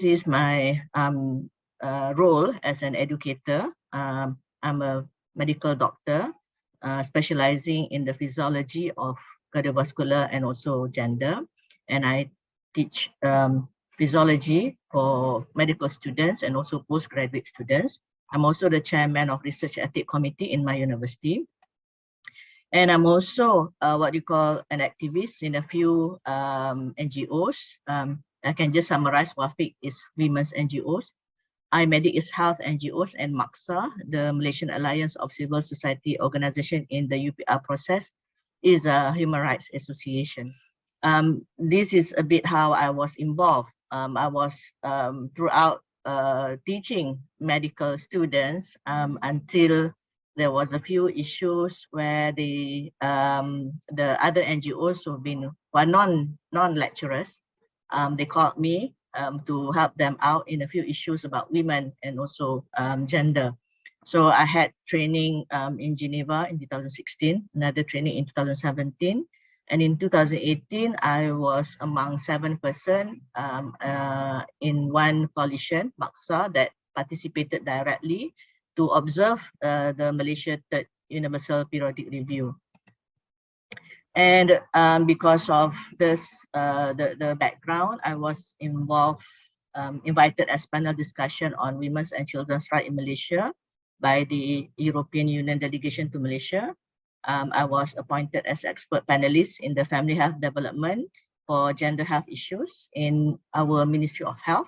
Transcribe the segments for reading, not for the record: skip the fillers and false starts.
this is my role as an educator. I'm a medical doctor specializing in the physiology of cardiovascular and also gender. And I teach physiology for medical students and also postgraduate students. I'm also the chairman of Research Ethics Committee in my university. And I'm also what you call an activist in a few NGOs. I can just summarize. WAFIC is women's NGOs. iMedic is health NGOs, and MAKSA, the Malaysian Alliance of Civil Society Organization in the UPR process, is a human rights association. This is a bit how I was involved. I was throughout teaching medical students until there was a few issues where the other NGOs who were non-lecturers, they called me to help them out in a few issues about women and also gender. So I had training in Geneva in 2016, another training in 2017. And in 2018, I was among 7 persons in one coalition, MAKSA, that participated directly to observe the Malaysia Third Universal Periodic Review. And because of this, the background, I was invited as panel discussion on women's and children's rights in Malaysia by the European Union delegation to Malaysia. I was appointed as expert panelist in the family health development for gender health issues in our Ministry of Health.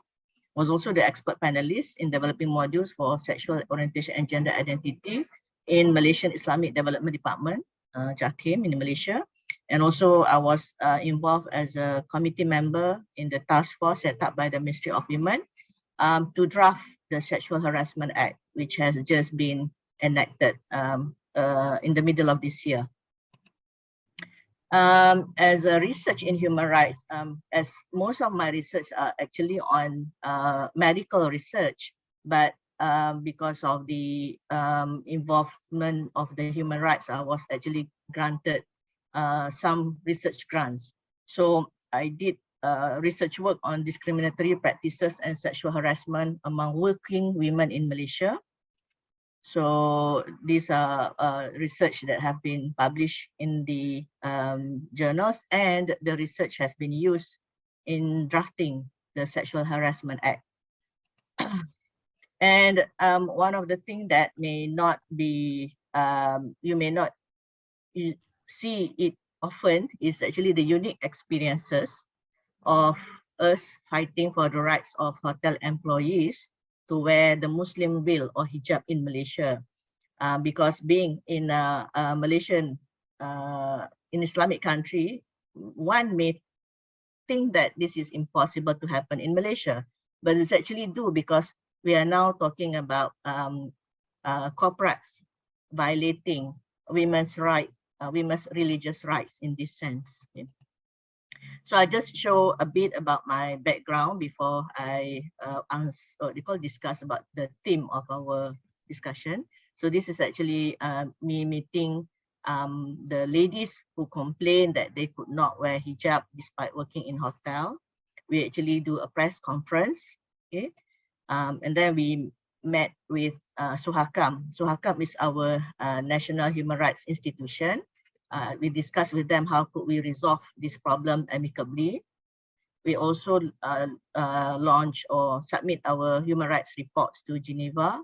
Was also the expert panelist in developing modules for sexual orientation and gender identity in Malaysian Islamic Development Department, JAKIM in Malaysia. And also I was involved as a committee member in the task force set up by the Ministry of Women to draft the Sexual Harassment Act, which has just been enacted in the middle of this year. As a research in human rights, as most of my research are actually on medical research, but because of the involvement of the human rights, I was actually granted some research grants. So I did research work on discriminatory practices and sexual harassment among working women in Malaysia. So these are research that have been published in the journals, and the research has been used in drafting the Sexual Harassment Act. And one of the things that may not be, you may not see it often, is actually the unique experiences of us fighting for the rights of hotel employees to wear the Muslim veil or hijab in Malaysia, because being in a Malaysian, in Islamic country, one may think that this is impossible to happen in Malaysia, but it's actually do, because we are now talking about corporates violating women's religious rights in this sense. So I just show a bit about my background before I discuss about the theme of our discussion. So this is actually me meeting the ladies who complained that they could not wear hijab despite working in hotel. We actually do a press conference, okay? And then we met with SUHAKAM. SUHAKAM is our national human rights institution. We discussed with them how could we resolve this problem amicably. We also launch or submit our human rights reports to Geneva,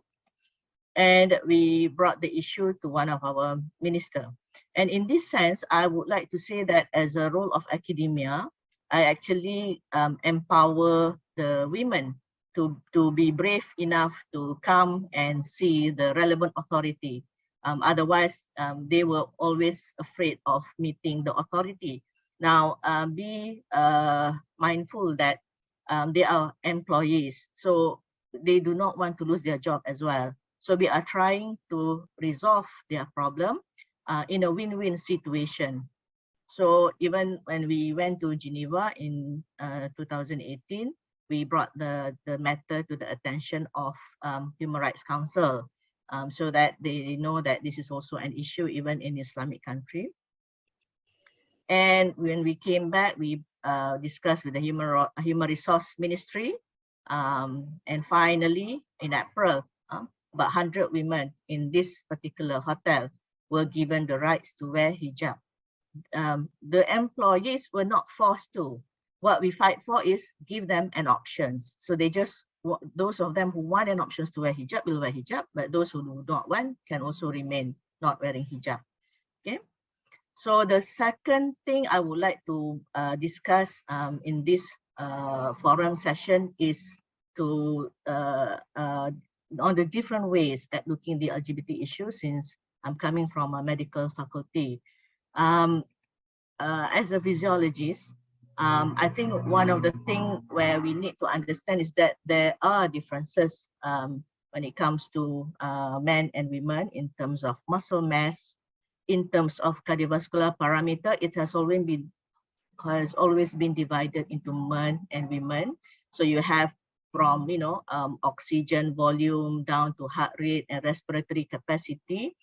and we brought the issue to one of our ministers. And in this sense, I would like to say that as a role of academia, I actually empower the women to be brave enough to come and see the relevant authority. Otherwise, they were always afraid of meeting the authority. Now, be mindful that they are employees, so they do not want to lose their job as well. So we are trying to resolve their problem in a win-win situation. So even when we went to Geneva in 2018, we brought the matter to the attention of Human Rights Council, so that they know that this is also an issue even in Islamic country. And when we came back, we discussed with the Human Resource Ministry And finally, in April, about 100 women in this particular hotel were given the rights to wear hijab. The employees were not forced to. What we fight for is give them an option. So they just, those of them who want an option to wear hijab will wear hijab, but those who do not want can also remain not wearing hijab. Okay. So the second thing I would like to discuss in this forum session is to on the different ways at looking at the LGBT issues, since I'm coming from a medical faculty. As a physiologist, I think one of the things where we need to understand is that there are differences when it comes to men and women in terms of muscle mass, in terms of cardiovascular parameter. It has always been divided into men and women. So you have from oxygen volume down to heart rate and respiratory capacity.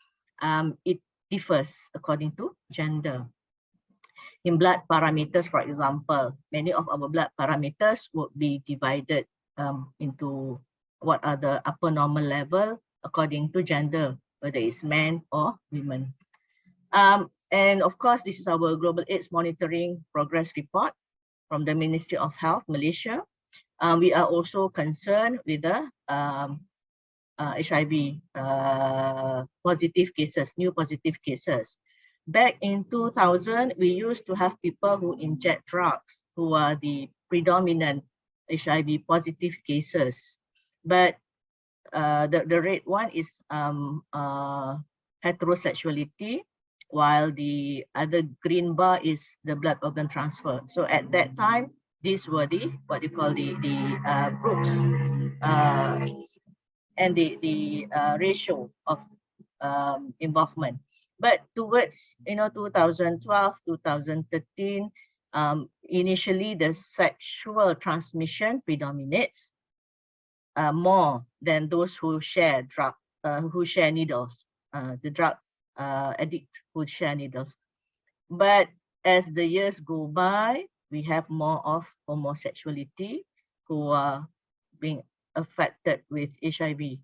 It differs according to gender. In blood parameters, for example, many of our blood parameters would be divided into what are the upper normal level according to gender, whether it's men or women. And of course, this is our Global AIDS Monitoring Progress Report from the Ministry of Health, Malaysia. We are also concerned with the HIV positive cases, new positive cases. Back in 2000, we used to have people who inject drugs who are the predominant HIV positive cases. But the red one is heterosexuality, while the other green bar is the blood organ transfer. So at that time, these were the what you call the groups and the ratio of involvement. But towards 2012, 2013, initially the sexual transmission predominates more than those who share needles, the drug addicts who share needles. But as the years go by, we have more of homosexuality who are being affected with HIV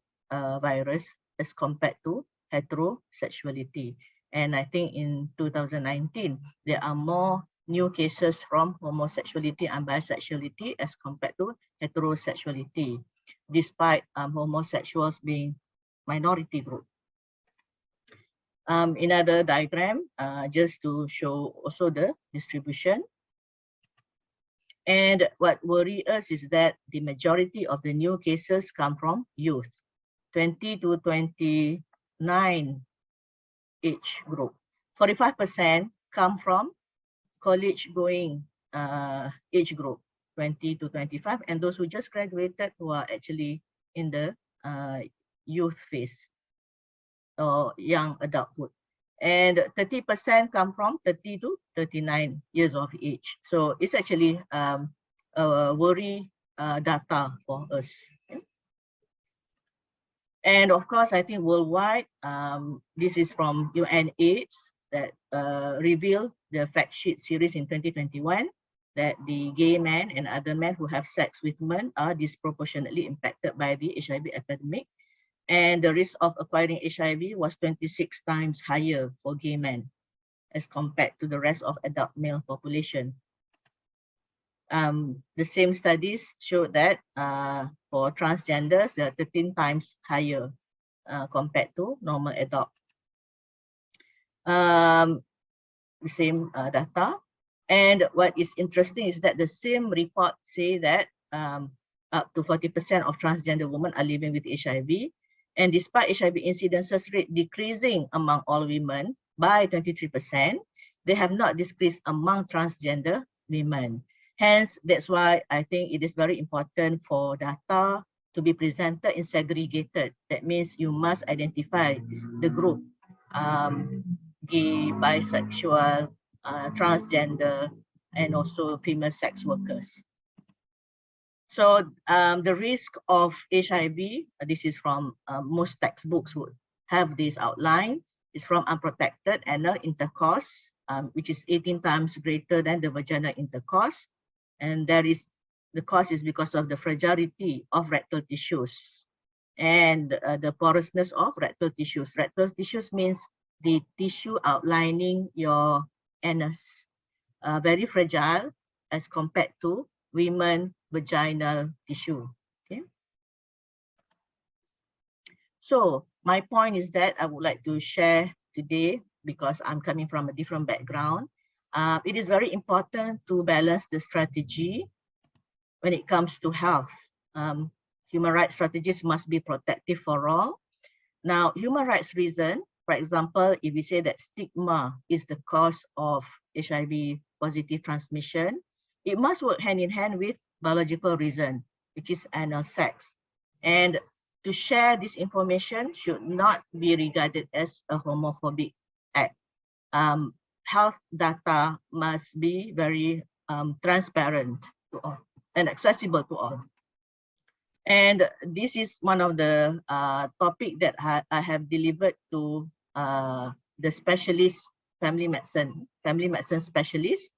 virus as compared to heterosexuality. And I think in 2019, there are more new cases from homosexuality and bisexuality as compared to heterosexuality, despite homosexuals being minority group. Another diagram, just to show also the distribution. And what worries us is that the majority of the new cases come from youth, 20 to 29 age group. 45% come from college-going age group, 20 to 25, and those who just graduated who are actually in the youth phase or young adulthood. And 30% come from 30 to 39 years of age. So it's actually a worry data for us. Okay? And of course, I think worldwide, this is from UNAIDS that revealed the fact sheet series in 2021 that the gay men and other men who have sex with men are disproportionately impacted by the HIV epidemic. And the risk of acquiring HIV was 26 times higher for gay men as compared to the rest of adult male population. The same studies showed that for transgenders, they are 13 times higher compared to normal adult. The same data. And what is interesting is that the same report say that up to 40% of transgender women are living with HIV. And despite HIV incidences rate decreasing among all women by 23%, they have not decreased among transgender women. Hence, that's why I think it is very important for data to be presented in segregated. That means you must identify the group, gay, bisexual, transgender, and also female sex workers. So the risk of HIV, this is from most textbooks would have this outline, is from unprotected anal intercourse, which is 18 times greater than the vaginal intercourse. And there is the cause is because of the fragility of rectal tissues and the porousness of rectal tissues. Rectal tissues means the tissue outlining your anus, very fragile as compared to women vaginal tissue. Okay. So my point is that I would like to share today, because I'm coming from a different background. It is very important to balance the strategy when it comes to health. Human rights strategies must be protective for all. Now, human rights reason, for example, if we say that stigma is the cause of HIV positive transmission, it must work hand in hand with biological reason, which is anal sex. And to share this information should not be regarded as a homophobic act. Health data must be very transparent to all and accessible to all. And this is one of the topic that I have delivered to the specialist family medicine specialists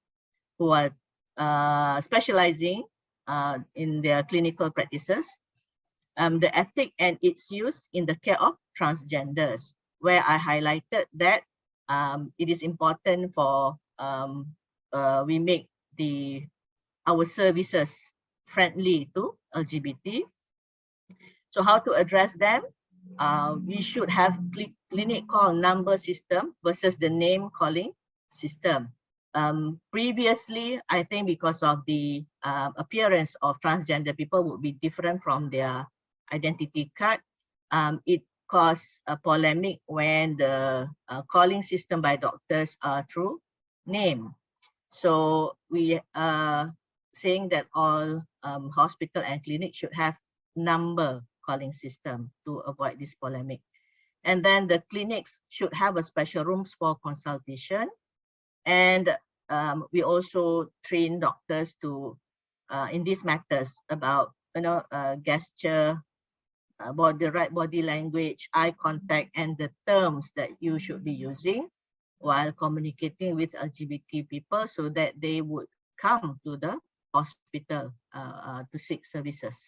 who are specializing in their clinical practices. The ethic and its use in the care of transgenders, where I highlighted that it is important for we make our services friendly to LGBT. So how to address them? We should have clinic call number system versus the name calling system. Previously, I think because of the appearance of transgender people would be different from their identity card, it caused a polemic when the calling system by doctors are through name. So we are saying that all hospital and clinic should have number calling system to avoid this polemic. And then the clinics should have a special rooms for consultation. And we also train doctors to in these matters about gesture, the right body language, eye contact, and the terms that you should be using while communicating with LGBT people, so that they would come to the hospital to seek services.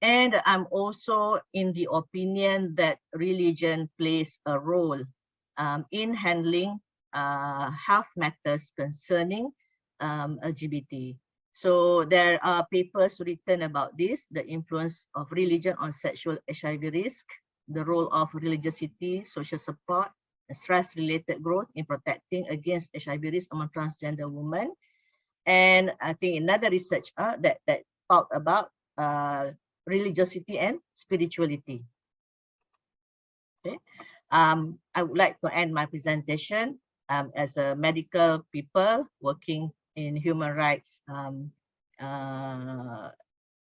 And I'm also in the opinion that religion plays a role in handling health matters concerning LGBT. So there are papers written about this, the influence of religion on sexual HIV risk, the role of religiosity, social support, and stress-related growth in protecting against HIV risk among transgender women. And I think another research that talked about religiosity and spirituality. Okay. I would like to end my presentation as a medical people working in human rights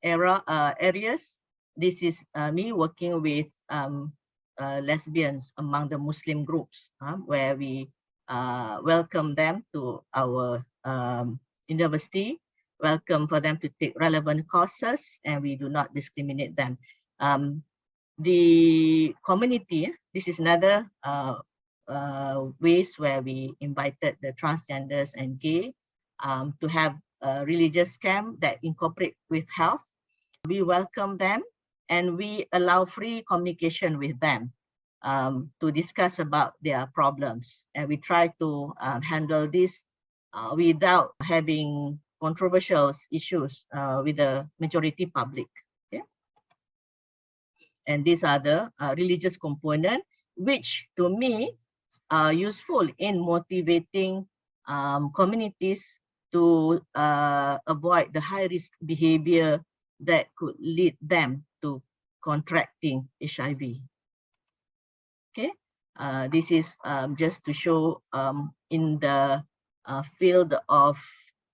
areas. This is me working with lesbians among the Muslim groups, where we welcome them to our university, welcome for them to take relevant courses, and we do not discriminate them. The community, this is another ways where we invited the transgenders and gay to have a religious camp that incorporate with health. We welcome them and we allow free communication with them to discuss about their problems. And we try to handle this without having controversial issues with the majority public. Okay? And these are the religious component, which to me are useful in motivating communities to avoid the high-risk behavior that could lead them to contracting HIV. Okay, this is just to show in the field of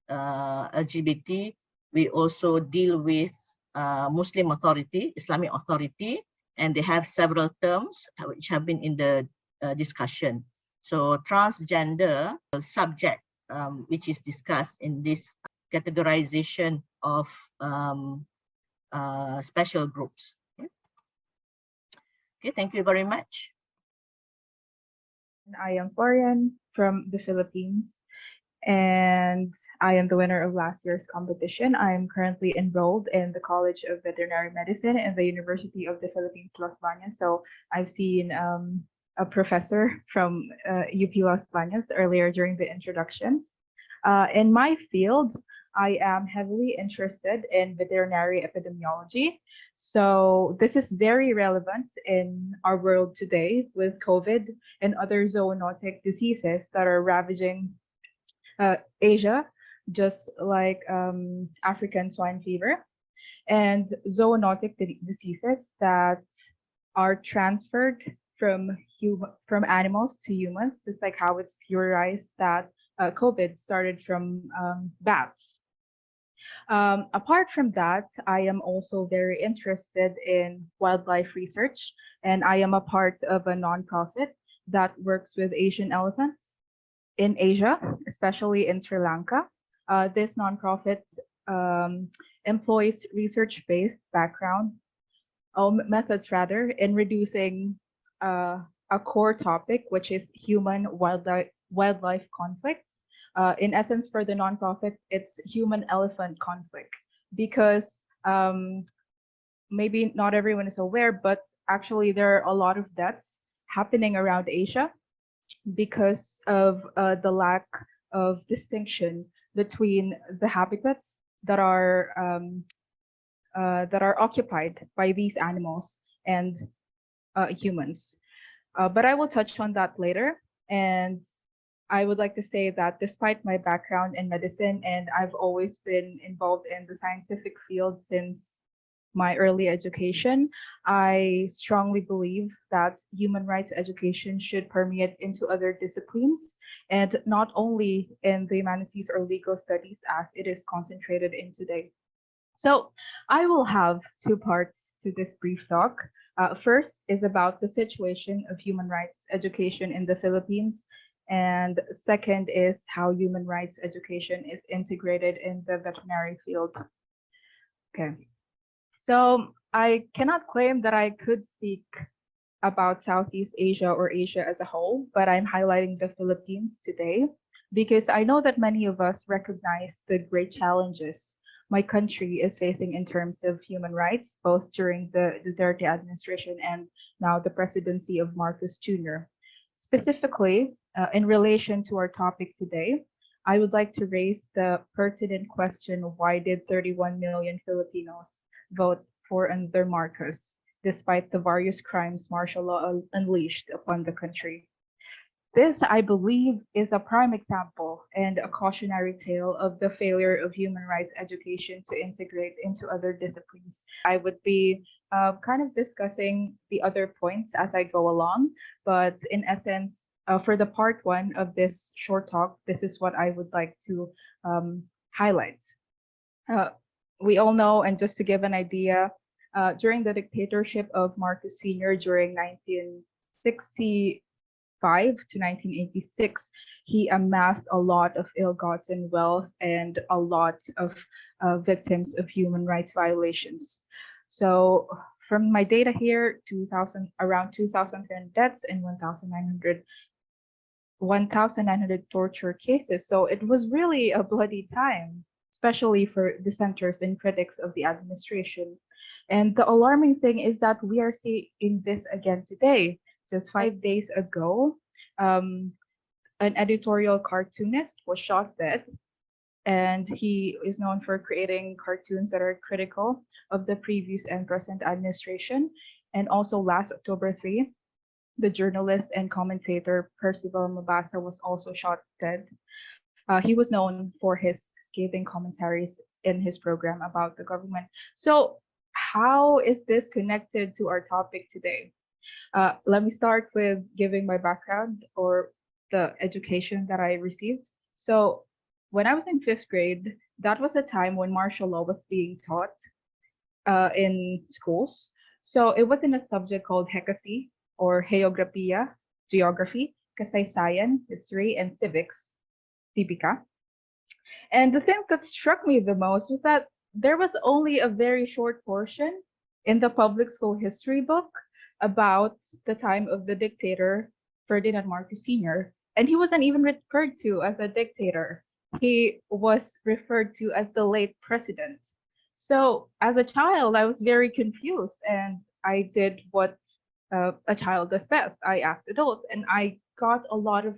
LGBT, we also deal with Muslim authority, Islamic authority, and they have several terms which have been in the discussion. So transgender subject, which is discussed in this categorization of special groups. Okay, thank you very much. I am Florian from the Philippines. and I am the winner of last year's competition. I am currently enrolled in the College of Veterinary Medicine in the University of the Philippines, Los Baños. So I've seen a professor from UP Los Baños earlier during the introductions. In my field, I am heavily interested in veterinary epidemiology. So this is very relevant in our world today with COVID and other zoonotic diseases that are ravaging Asia, just like African swine fever and zoonotic diseases that are transferred from animals to humans, just like how it's theorized that COVID started from bats. Apart from that, I am also very interested in wildlife research, and I am a part of a nonprofit that works with Asian elephants in Asia, especially in Sri Lanka. This nonprofit um, employs research-based background methods rather in reducing a core topic, which is human wildlife conflicts. In essence, for the nonprofit, it's human elephant conflict because maybe not everyone is aware, but actually there are a lot of deaths happening around Asia because of the lack of distinction between the habitats that are occupied by these animals and humans. But I will touch on that later. And I would like to say that despite my background in medicine, and I've always been involved in the scientific field since my early education, I strongly believe that human rights education should permeate into other disciplines and not only in the humanities or legal studies as it is concentrated in today. So I will have two parts to this brief talk. First is about the situation of human rights education in the Philippines. And second is how human rights education is integrated in the veterinary field. Okay. So I cannot claim that I could speak about Southeast Asia or Asia as a whole, but I'm highlighting the Philippines today because I know that many of us recognize the great challenges my country is facing in terms of human rights, both during the Duterte administration and now the presidency of Marcos Jr. Specifically, in relation to our topic today, I would like to raise the pertinent question, why did 31 million Filipinos vote for under Marcos, despite the various crimes martial law unleashed upon the country? This, I believe, is a prime example and a cautionary tale of the failure of human rights education to integrate into other disciplines. I would be kind of discussing the other points as I go along, but in essence, for the part one of this short talk, this is what I would like to highlight. Uh, we all know, and just to give an idea, during the dictatorship of Marcos Sr. during 1960, to 1986, he amassed a lot of ill-gotten wealth and a lot of victims of human rights violations. So from my data here, around 2,010 deaths and 1,900 torture cases. So it was really a bloody time, especially for dissenters and critics of the administration. And the alarming thing is that we are seeing this again today. Just 5 days ago, um, an editorial cartoonist was shot dead, and he is known for creating cartoons that are critical of the previous and present administration. And also last October 3, the journalist and commentator Percival Mabasa was also shot dead. He was known for his scathing commentaries in his program about the government. So how is this connected to our topic today? Let me start with giving my background or the education that I received. So when I was in fifth grade, that was a time when martial law was being taught in schools. So it was in a subject called Hekasi or Geograpia, Geography, Kasaysayan, History, and Civics, Civica. And the thing that struck me the most was that there was only a very short portion in the public school history book about the time of the dictator Ferdinand Marcos Sr. And he wasn't even referred to as a dictator. he was referred to as the late president. So as a child, I was very confused, and I did what a child does best. I asked adults, and I got a lot of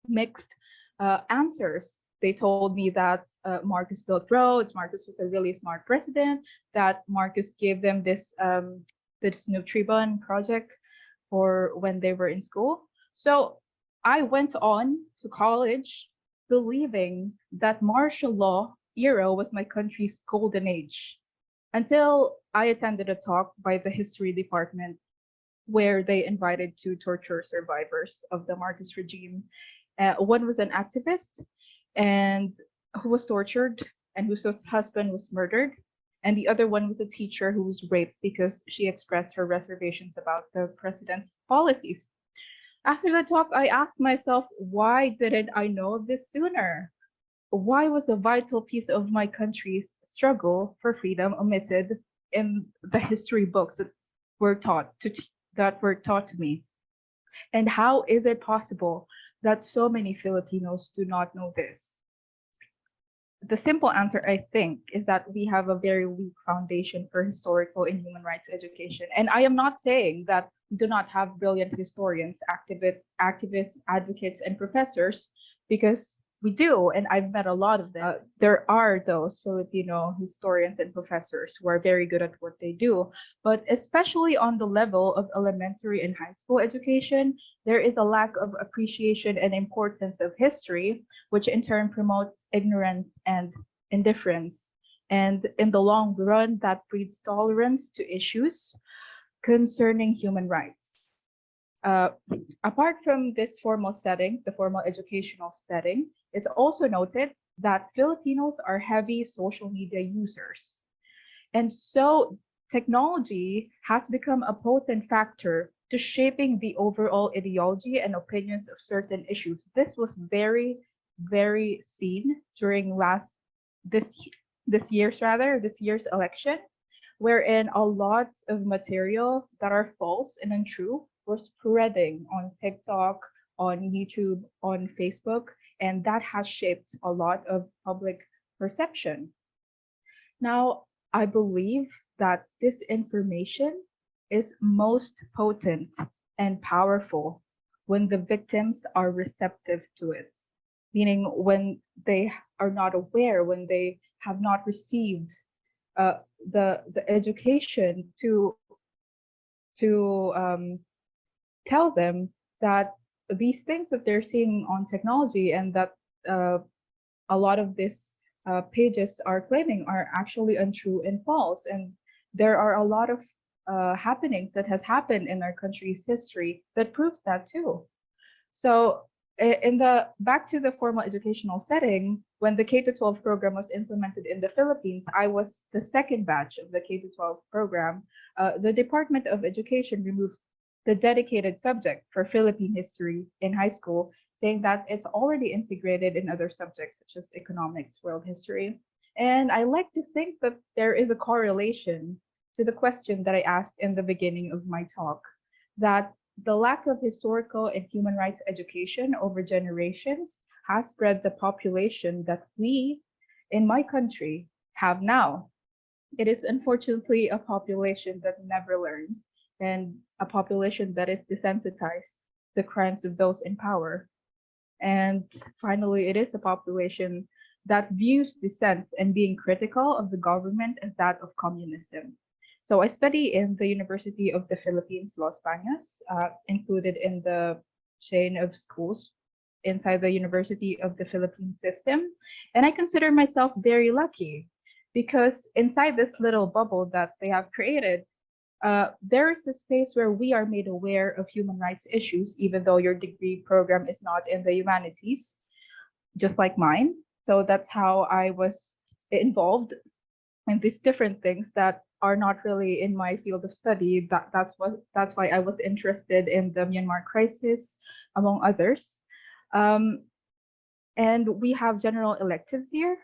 mixed answers. They told me that Marcos built roads, Marcos was a really smart president, that Marcos gave them this Nutribun project for when they were in school. So I went on to college believing that martial law era was my country's golden age until I attended a talk by the history department where they invited two torture survivors of the Marcos regime. One was an activist and who was tortured and whose husband was murdered. And the other one was a teacher who was raped because she expressed her reservations about the president's policies. After the talk, I asked myself, why didn't I know this sooner? Why was a vital piece of my country's struggle for freedom omitted in the history books that were taught to me? And how is it possible that so many Filipinos do not know this? The simple answer, I think, is that we have a very weak foundation for historical and human rights education. And I am not saying that we do not have brilliant historians, activists, advocates, and professors, because we do, and I've met a lot of them. There are those Filipino historians and professors who are very good at what they do, but especially on the level of elementary and high school education, there is a lack of appreciation and importance of history, which in turn promotes ignorance and indifference. And in the long run, that breeds tolerance to issues concerning human rights. Apart from this formal setting, the formal educational setting, it's also noted that Filipinos are heavy social media users. And so technology has become a potent factor to shaping the overall ideology and opinions of certain issues. This was very, very seen during this year's election, wherein a lot of material that are false and untrue were spreading on TikTok, on YouTube, on Facebook, and that has shaped a lot of public perception. Now, I believe that this information is most potent and powerful when the victims are receptive to it, meaning when they are not aware, when they have not received the education to tell them that these things that they're seeing on technology and that a lot of these pages are claiming are actually untrue and false. And there are a lot of happenings that has happened in our country's history that proves that too. So back to the formal educational setting, when the K-12 program was implemented in the Philippines, I was the second batch of the K-12 program. The Department of Education removed the dedicated subject for Philippine history in high school, saying that it's already integrated in other subjects such as economics, world history. And I like to think that there is a correlation to the question that I asked in the beginning of my talk, that the lack of historical and human rights education over generations has spread the population that we in my country have now. It is unfortunately a population that never learns and a population that is desensitized to the crimes of those in power. And finally, it is a population that views dissent and being critical of the government as that of communism. So I study in the University of the Philippines, Los Baños, included in the chain of schools inside the University of the Philippines system. And I consider myself very lucky because inside this little bubble that they have created, there is a space where we are made aware of human rights issues, even though your degree program is not in the humanities, just like mine. So that's how I was involved in these different things that are not really in my field of study. That's why I was interested in the Myanmar crisis, among others. And we have general electives here.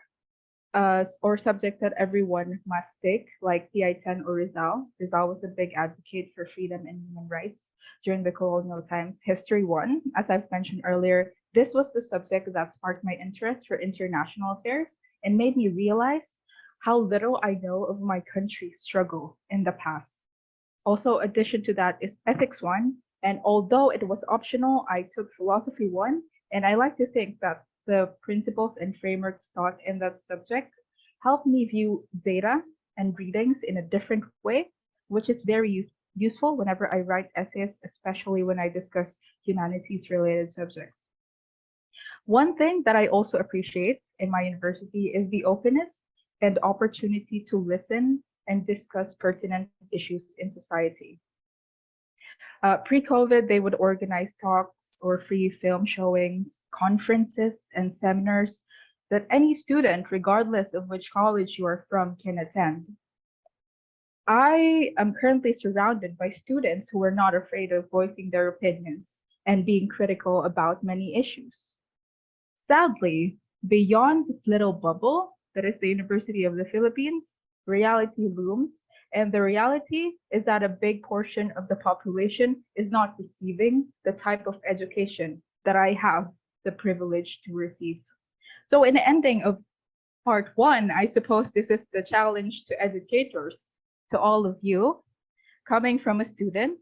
or subject that everyone must take, like PI-10 or Rizal. Rizal was a big advocate for freedom and human rights during the colonial times. History 1, as I've mentioned earlier, this was the subject that sparked my interest for international affairs and made me realize how little I know of my country's struggle in the past. Also, addition to that is Ethics 1, and although it was optional, I took Philosophy 1, and I like to think that the principles and frameworks taught in that subject help me view data and readings in a different way, which is very useful whenever I write essays, especially when I discuss humanities related subjects. One thing that I also appreciate in my university is the openness and opportunity to listen and discuss pertinent issues in society. Pre-COVID, they would organize talks or free film showings, conferences, and seminars that any student, regardless of which college you are from, can attend. I am currently surrounded by students who are not afraid of voicing their opinions and being critical about many issues. Sadly, beyond this little bubble that is the University of the Philippines, reality looms, and the reality is that a big portion of the population is not receiving the type of education that I have the privilege to receive. So, in the ending of part 1, I suppose this is the challenge to educators, to all of you. Coming from a student,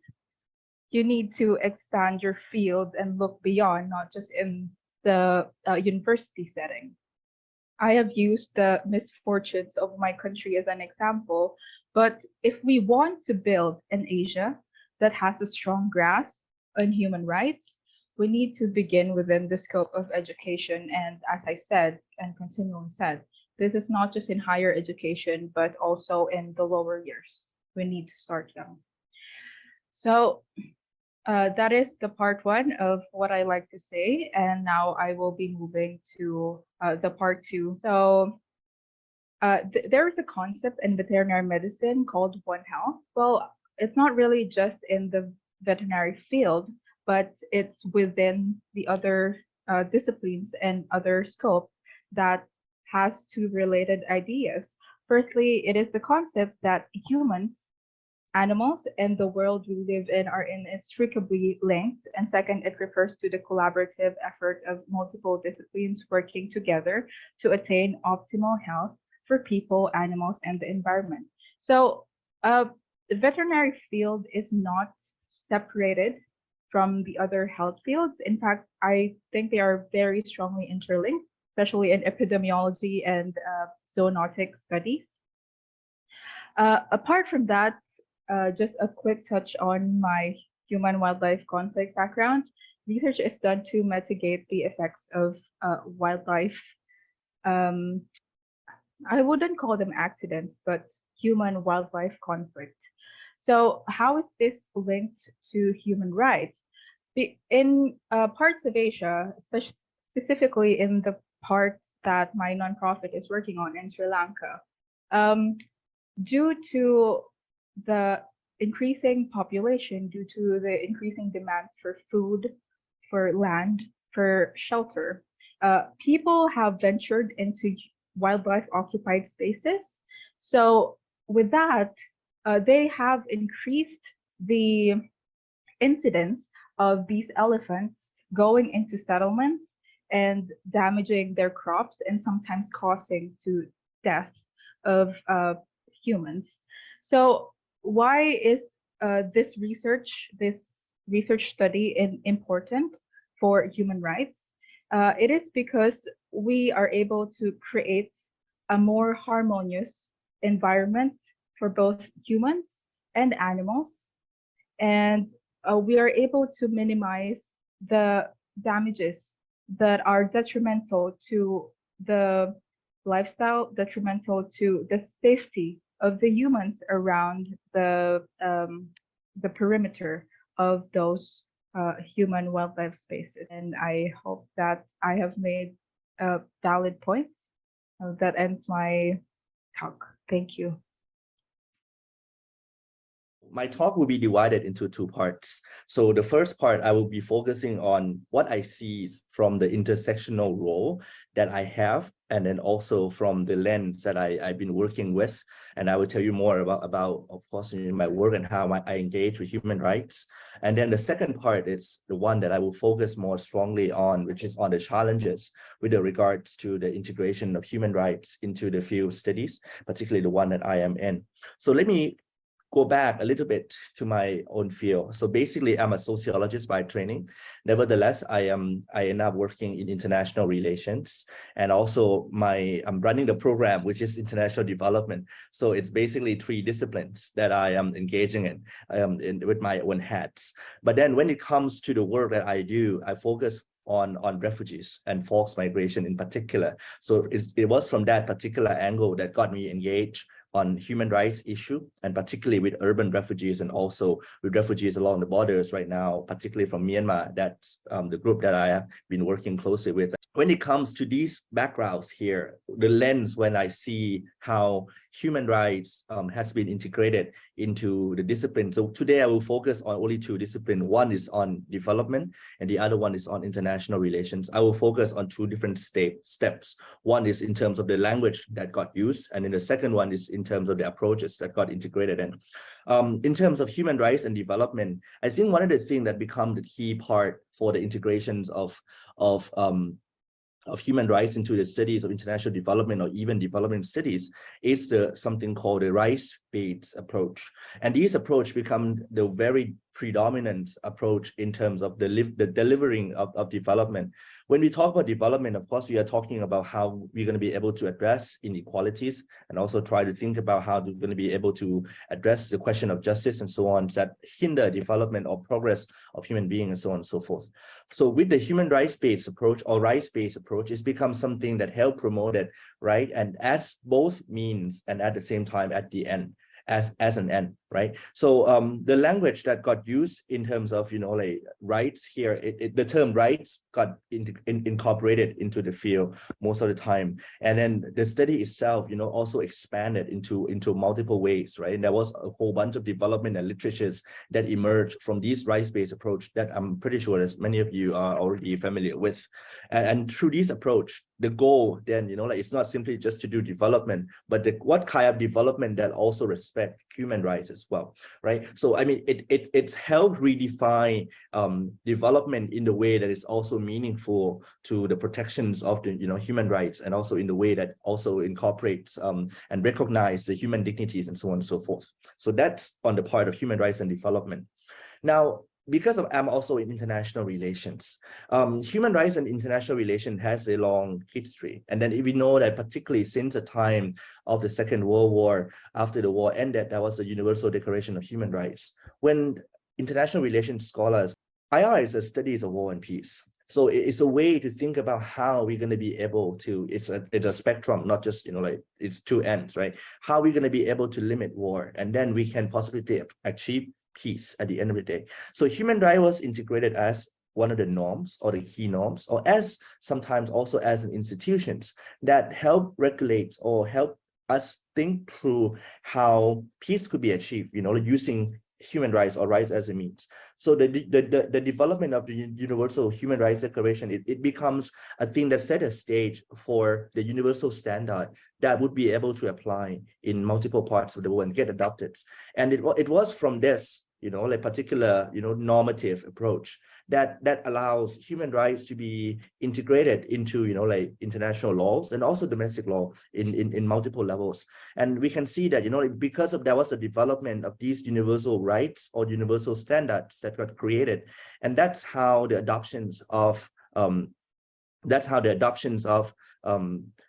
you need to expand your field and look beyond, not just in the university setting. I have used the misfortunes of my country as an example, but if we want to build an Asia that has a strong grasp on human rights, we need to begin within the scope of education. And as I said, and continually said, this is not just in higher education, but also in the lower years. We need to start young. So that is the part 1 of what I like to say. And now I will be moving to the part 2. So there is a concept in veterinary medicine called One Health. Well, it's not really just in the veterinary field, but it's within the other disciplines and other scope that has two related ideas. Firstly, it is the concept that humans, animals, and the world we live in are inextricably linked. And second, it refers to the collaborative effort of multiple disciplines working together to attain optimal health for people, animals, and the environment. So the veterinary field is not separated from the other health fields. In fact, I think they are very strongly interlinked, especially in epidemiology and zoonotic studies. Apart from that, just a quick touch on my human-wildlife conflict background. Research is done to mitigate the effects of wildlife. I wouldn't call them accidents, but human-wildlife conflict. So how is this linked to human rights? In parts of Asia, especially specifically in the parts that my nonprofit is working on in Sri Lanka, due to the increasing population, due to the increasing demands for food, for land, for shelter, people have ventured into wildlife occupied spaces. So with that, they have increased the incidence of these elephants going into settlements and damaging their crops and sometimes causing to death of humans. So why is this research study important for human rights? It is because we are able to create a more harmonious environment for both humans and animals, and we are able to minimize the damages that are detrimental to the lifestyle, detrimental to the safety of the humans around the perimeter of those human wildlife spaces. And I hope that I have made valid points. That ends my talk. Thank you. my talk will be divided into two parts. So the first part, I will be focusing on what I see from the intersectional role that I have, and then also from the lens that I've been working with. And I will tell you more about of course, in my work and how I engage with human rights. And then the second part is the one that I will focus more strongly on, which is on the challenges with regards to the integration of human rights into the field studies, particularly the one that I am in. So let me go back a little bit to my own field. So basically, I'm a sociologist by training. Nevertheless, I end up working in international relations, and also I'm running the program, which is international development. So it's basically 3 disciplines that I am engaging in with my own hats. But then when it comes to the work that I do, I focus on refugees and forced migration in particular. So it was from that particular angle that got me engaged on human rights issue, and particularly with urban refugees and also with refugees along the borders right now, particularly from Myanmar. That's the group that I have been working closely with. When it comes to these backgrounds here, the lens when I see how human rights has been integrated into the discipline. So today I will focus on only 2 disciplines. One is on development and the other one is on international relations. I will focus on 2 different steps. One is in terms of the language that got used, and then the second one is in terms of the approaches that got integrated in. In terms of human rights and development, I think one of the things that become the key part for the integrations of human rights into the studies of international development or even development studies is something called the rights-based approach. And these approach become the very predominant approach in terms of the delivering of development. When we talk about development, of course, we are talking about how we're going to be able to address inequalities and also try to think about how we're going to be able to address the question of justice and so on that hinder development or progress of human beings and so on and so forth. So with the human rights-based approach or rights-based approach, it's become something that help promote it, right? And as both means and at the same time at the end, as an end, right? So the language that got used in terms of, like rights here, the term rights got incorporated into the field most of the time. And then the study itself, also expanded into multiple ways, right? And there was a whole bunch of development and literatures that emerged from this rights-based approach that I'm pretty sure as many of you are already familiar with. And through this approach, the goal then, it's not simply just to do development, but what kind of development that also respect human rights as well, right? So I mean, it's helped redefine development in the way that is also meaningful to the protections of the human rights, and also in the way that also incorporates and recognize the human dignities and so on and so forth. So that's on the part of human rights and development. Now, because I'm also in international relations, human rights and international relations has a long history. And then we know that particularly since the time of the Second World War, after the war ended, there was the Universal Declaration of Human Rights. When international relations scholars, IR is a studies of war and peace. So it's a way to think about how we're going to be able to, it's a spectrum, not just, like it's 2 ends, right? How we're going to be able to limit war, and then we can possibly achieve peace at the end of the day. So human rights was integrated as one of the norms or the key norms, or as sometimes also as an institutions that help regulate or help us think through how peace could be achieved, using human rights or rights as a means. So the development of the Universal Human Rights Declaration, it becomes a thing that set a stage for the universal standard that would be able to apply in multiple parts of the world and get adopted. And it was from this, like particular, normative approach that allows human rights to be integrated into, like international laws and also domestic law in multiple levels. And we can see that, because of there was the development of these universal rights or universal standards that got created. And that's how the adoptions of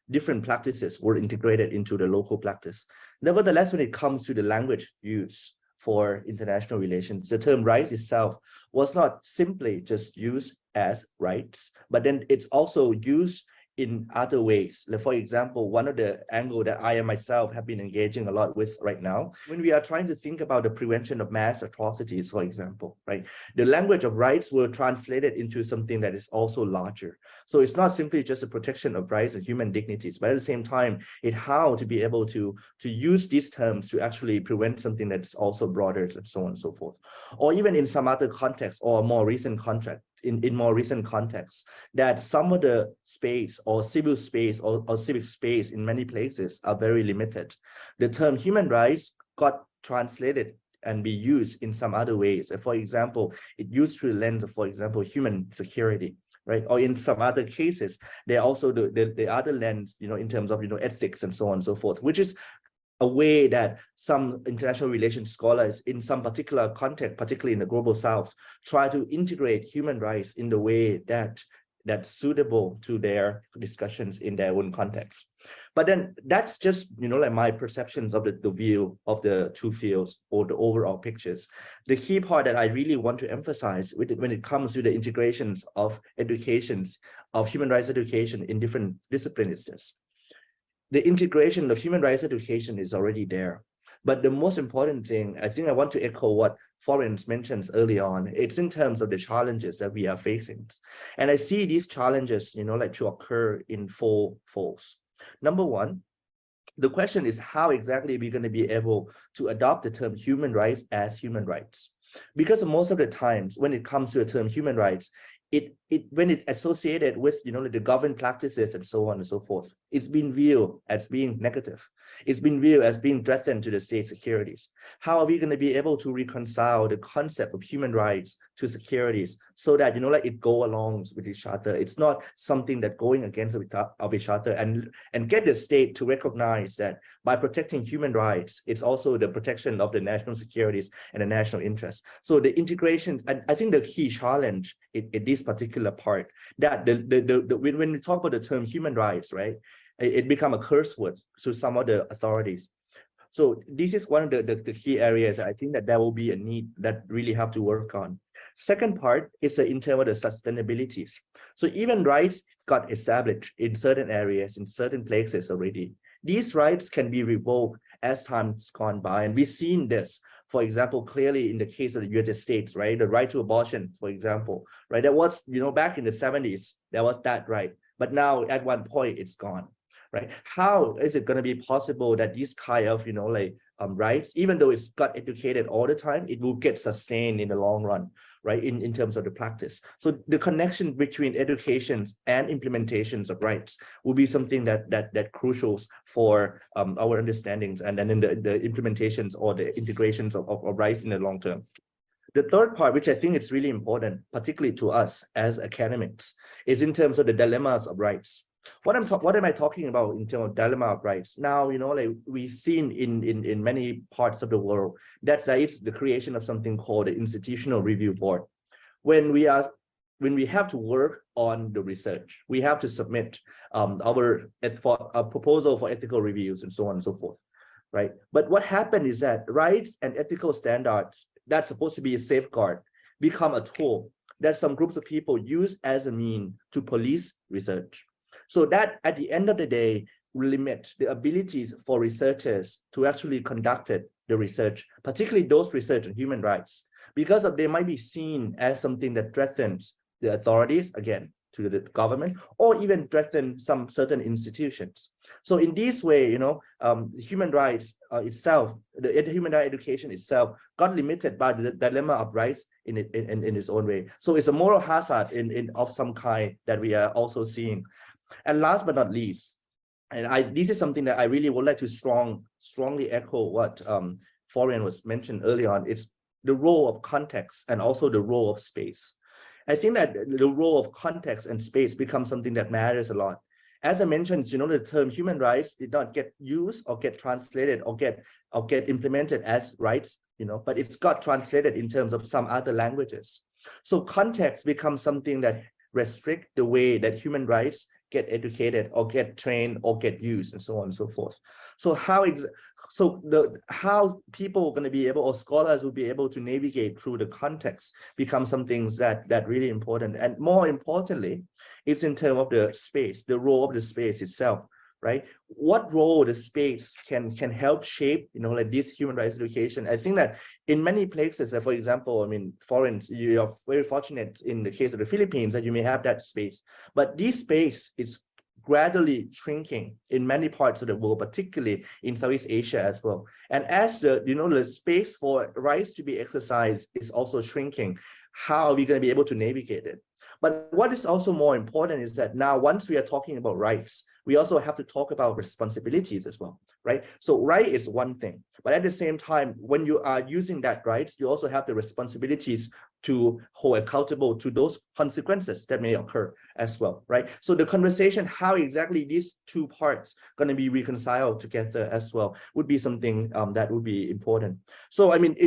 different practices were integrated into the local practice. Nevertheless, when it comes to the language used for international relations, the term rights itself was not simply just used as rights, but then it's also used in other ways. Like, for example, one of the angle that I and myself have been engaging a lot with right now, when we are trying to think about the prevention of mass atrocities, for example, right? The language of rights will translate it into something that is also larger. So it's not simply just a protection of rights and human dignities, but at the same time, it how to be able to use these terms to actually prevent something that's also broader and so on and so forth. Or even in some other context or more recent context, in more recent contexts, that some of the space or civil space or civic space in many places are very limited. The term human rights got translated and be used in some other ways. For example, it used through the lens of, for example, human security, right? Or in some other cases, they also the other lens, in terms of, ethics and so on and so forth, which is a way that some international relations scholars in some particular context, particularly in the global south, try to integrate human rights in the way that's suitable to their discussions in their own context. But then that's just, like my perceptions of the view of the two fields or the overall pictures. The key part that I really want to emphasize when it comes to the integrations of educations, of human rights education in different disciplines is this. The integration of human rights education is already there. But the most important thing, I think I want to echo what Florence mentions early on, it's in terms of the challenges that we are facing. And I see these challenges, like to occur in four folds. Number one, the question is how exactly are we going to be able to adopt the term human rights as human rights? Because most of the times when it comes to the term human rights, when it's associated with the government practices and so on and so forth, it's been viewed as being negative. It's been viewed as being threatened to the state securities. How are we going to be able to reconcile the concept of human rights to securities so that it go along with each other? It's not something that going against of each other, and get the state to recognize that by protecting human rights, it's also the protection of the national securities and the national interest. So the integration, and I think the key challenge in this particular part, that when we talk about the term human rights, right, it become a curse word to some of the authorities. So this is one of the key areas I think that there will be a need that really have to work on. Second part is in terms of the sustainabilities. So even rights got established in certain areas, in certain places already. These rights can be revoked as time's gone by. And we've seen this, for example, clearly in the case of the United States, right? The right to abortion, for example, right? That was, back in the 70s, there was that right. But now at one point it's gone, right? How is it going to be possible that these kind of, rights, even though it's got educated all the time, it will get sustained in the long run, right? In terms of the practice. So the connection between education and implementations of rights will be something that crucial for our understandings and then in the implementations or the integrations of rights in the long term. The third part, which I think is really important, particularly to us as academics, is in terms of the dilemmas of rights. What am I talking about in terms of dilemma of rights? Now, we've seen in many parts of the world that there is the creation of something called the Institutional Review Board. When we have to work on the research, we have to submit our proposal for ethical reviews and so on and so forth, right? But what happened is that rights and ethical standards that's supposed to be a safeguard become a tool that some groups of people use as a mean to police research. So that at the end of the day, will limit the abilities for researchers to actually conduct the research, particularly those research on human rights, because they might be seen as something that threatens the authorities, again, to the government, or even threaten some certain institutions. So in this way, human rights itself, the human rights education itself got limited by the dilemma of rights in its own way. So it's a moral hazard of some kind that we are also seeing. And last but not least, and this is something that I really would like to strongly echo what Florian was mentioned early on. It's the role of context and also the role of space. I think that the role of context and space becomes something that matters a lot. As I mentioned, the term human rights did not get used or get translated or get implemented as rights, but it's got translated in terms of some other languages. So context becomes something that restrict the way that human rights get educated or get trained or get used and so on and so forth. So how people are going to be able, or scholars will be able to navigate through the context becomes something that really important. And more importantly, it's in terms of the space, the role of the space itself, right? What role the space can help shape, like this human rights education. I think that in many places, for example, I mean, you are very fortunate in the case of the Philippines that you may have that space, but this space is gradually shrinking in many parts of the world, particularly in Southeast Asia as well. And as the space for rights to be exercised is also shrinking, how are we going to be able to navigate it? But what is also more important is that now, once we are talking about rights, we also have to talk about responsibilities as well, right? So right is one thing, but at the same time, when you are using that rights, you also have the responsibilities to hold accountable to those consequences that may occur as well, right? So the conversation, how exactly these two parts going to be reconciled together as well, would be something that would be important. So I mean,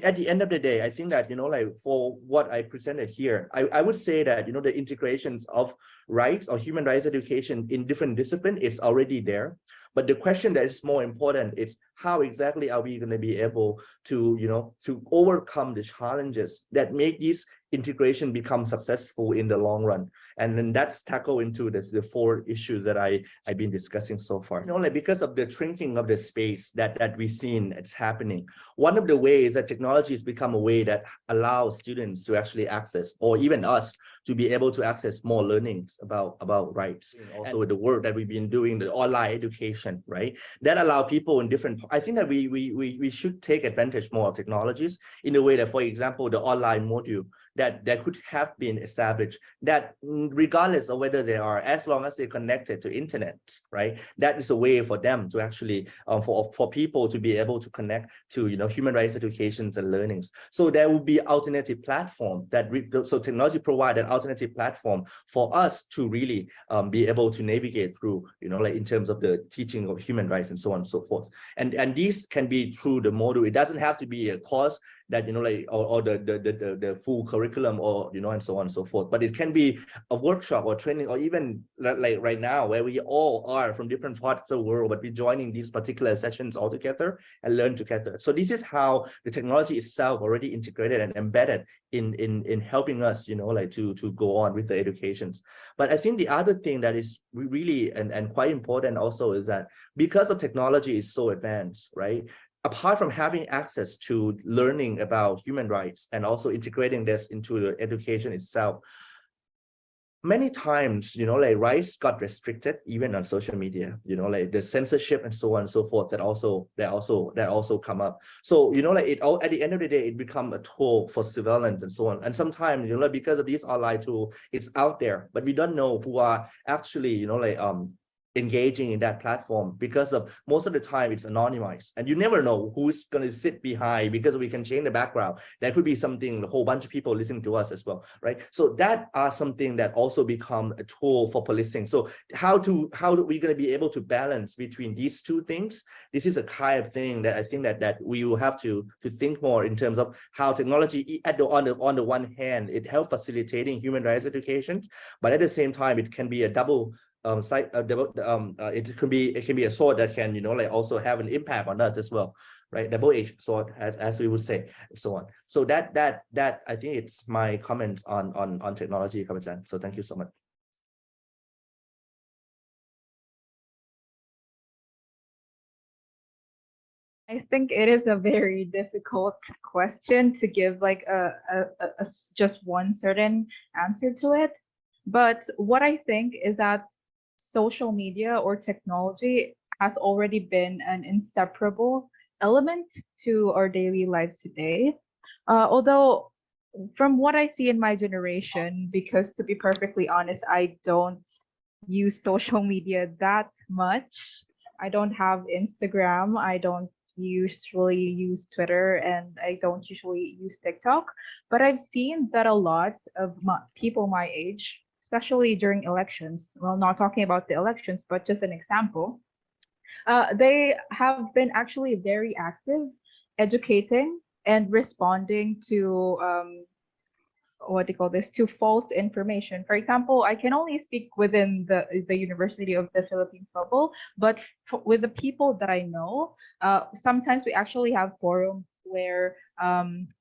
at the end of the day, I think that like for what I presented here, I would say that the integrations of rights or human rights education in different disciplines is already there. But the question that is more important is how exactly are we going to be able to, to overcome the challenges that make this integration become successful in the long run. And then that's tackled into the four issues that I've been discussing so far. Like because of the shrinking of the space that we've seen it's happening, one of the ways that technology has become a way that allows students to actually access, or even us to be able to access more learnings about rights. And also the work that we've been doing, the online education, right? That allow people in different, I think that we should take advantage more of technologies in a way that, for example, the online module that could have been established, that regardless of whether they are, as long as they're connected to internet, right? That is a way for them to actually, for people to be able to connect to, human rights educations and learnings. So there will be alternative platform so technology provide an alternative platform for us to really be able to navigate through, like in terms of the teaching of human rights and so on and so forth. And these can be through the module. It doesn't have to be a course that, like, or the full curriculum, or, and so on and so forth. But it can be a workshop or training, or even like right now, where we all are from different parts of the world, but we're joining these particular sessions all together and learn together. So this is how the technology itself already integrated and embedded in helping us, like to go on with the educations. But I think the other thing that is really and quite important also is that because of technology is so advanced, right? Apart from having access to learning about human rights and also integrating this into the education itself, many times, like rights got restricted even on social media, like the censorship and so on and so forth that also come up. So, like at the end of the day, it become a tool for surveillance and so on. And sometimes, because of this online tool, it's out there, but we don't know who are actually, engaging in that platform, because of most of the time it's anonymized and you never know who's going to sit behind, because we can change the background. There could be something, a whole bunch of people listening to us as well, right? So that are something that also become a tool for policing. So how are we going to be able to balance between these two things? This is a kind of thing that I think that we will have to think more in terms of how technology on the one hand, it helps facilitating human rights education, but at the same time it can be a double it can be a sword that can, like also have an impact on us as well, right? Double-edged sword, as we would say, and so on. So that I think it's my comments on technology, Kapitan. So thank you so much. I think it is a very difficult question to give like a just one certain answer to it. But what I think is that social media or technology has already been an inseparable element to our daily lives today. Although from what I see in my generation, because to be perfectly honest, I don't use social media that much. I don't have Instagram. I don't usually use Twitter, and I don't usually use TikTok. But I've seen that a lot of people my age, especially during elections, well, not talking about the elections, but just an example, they have been actually very active educating and responding to what do you call this, to false information. For example, I can only speak within the University of the Philippines bubble, but with the people that I know, sometimes we actually have forums where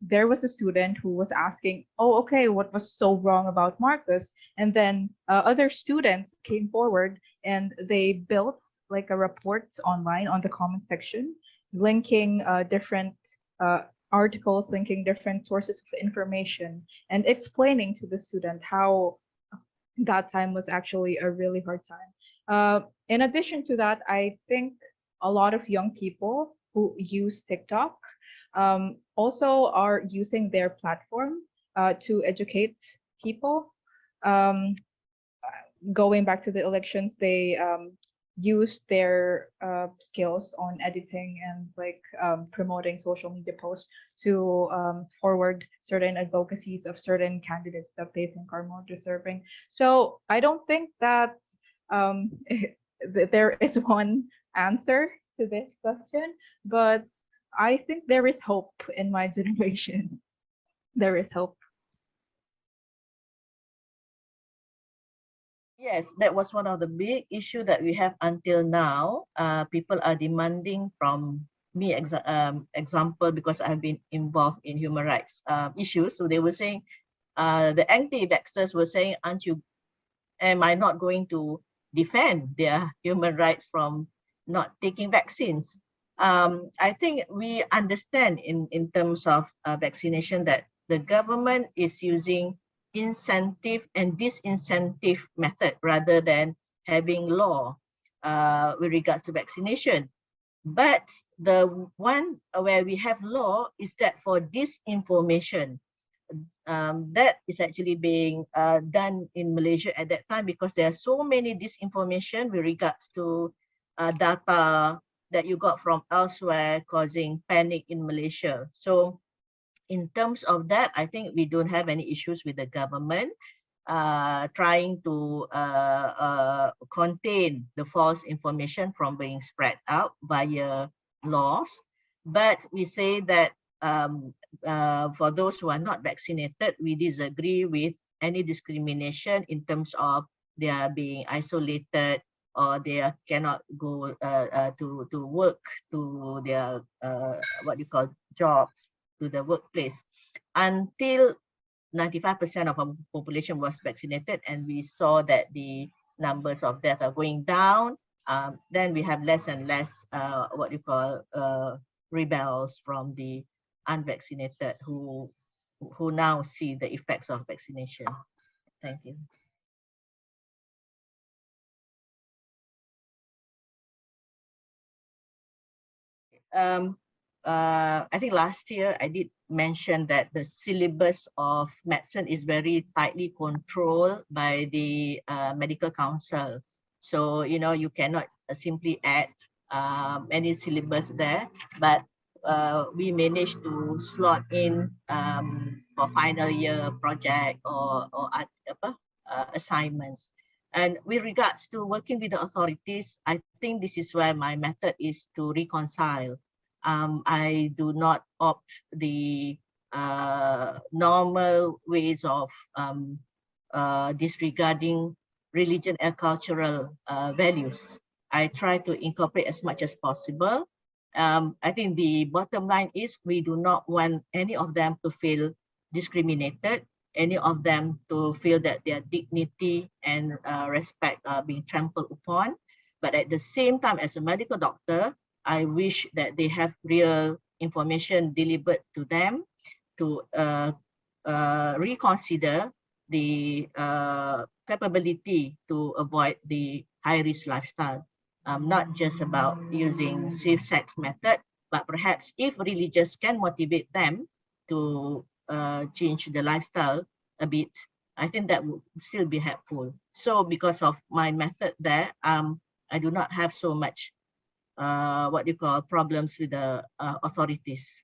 there was a student who was asking, oh, okay, what was so wrong about Marcos? And then other students came forward and they built like a report online on the comment section, linking different articles, linking different sources of information, and explaining to the student how that time was actually a really hard time. In addition to that, I think a lot of young people who use TikTok also are using their platform to educate people. Going back to the elections, they used their skills on editing and like promoting social media posts to forward certain advocacies of certain candidates that they think are more deserving. So I don't think that there is one answer to this question, but I think there is hope in my generation. There is hope. Yes, that was one of the big issues that we have until now. People are demanding from me, example, because I've been involved in human rights issues. So they were saying, the anti-vaxxers were saying, am I not going to defend their human rights from not taking vaccines? I think we understand in terms of vaccination that the government is using incentive and disincentive method rather than having law with regards to vaccination. But the one where we have law is that for disinformation, that is actually being done in Malaysia at that time, because there are so many disinformation with regards to data that you got from elsewhere causing panic in Malaysia. So in terms of that, I think we don't have any issues with the government trying to contain the false information from being spread out via laws. But we say that for those who are not vaccinated, we disagree with any discrimination in terms of they are being isolated or they cannot go to work, to their what you call jobs, to the workplace, until 95% of our population was vaccinated, and we saw that the numbers of death are going down. Then we have less and less what you call rebels from the unvaccinated who now see the effects of vaccination. Thank you. I think last year I did mention that the syllabus of medicine is very tightly controlled by the medical council. So, you know, you cannot simply add any syllabus there, but we managed to slot in for final year project or assignments. And with regards to working with the authorities, I think this is where my method is to reconcile. I do not opt the normal ways of disregarding religion and cultural values. I try to incorporate as much as possible. I think the bottom line is we do not want any of them to feel discriminated, any of them to feel that their dignity and respect are being trampled upon. But at the same time, as a medical doctor, I wish that they have real information delivered to them to reconsider the capability to avoid the high-risk lifestyle. Not just about using safe-sex method, but perhaps if religious can motivate them to change the lifestyle a bit, I think that would still be helpful. So because of my method there, I do not have so much what you call problems with the authorities.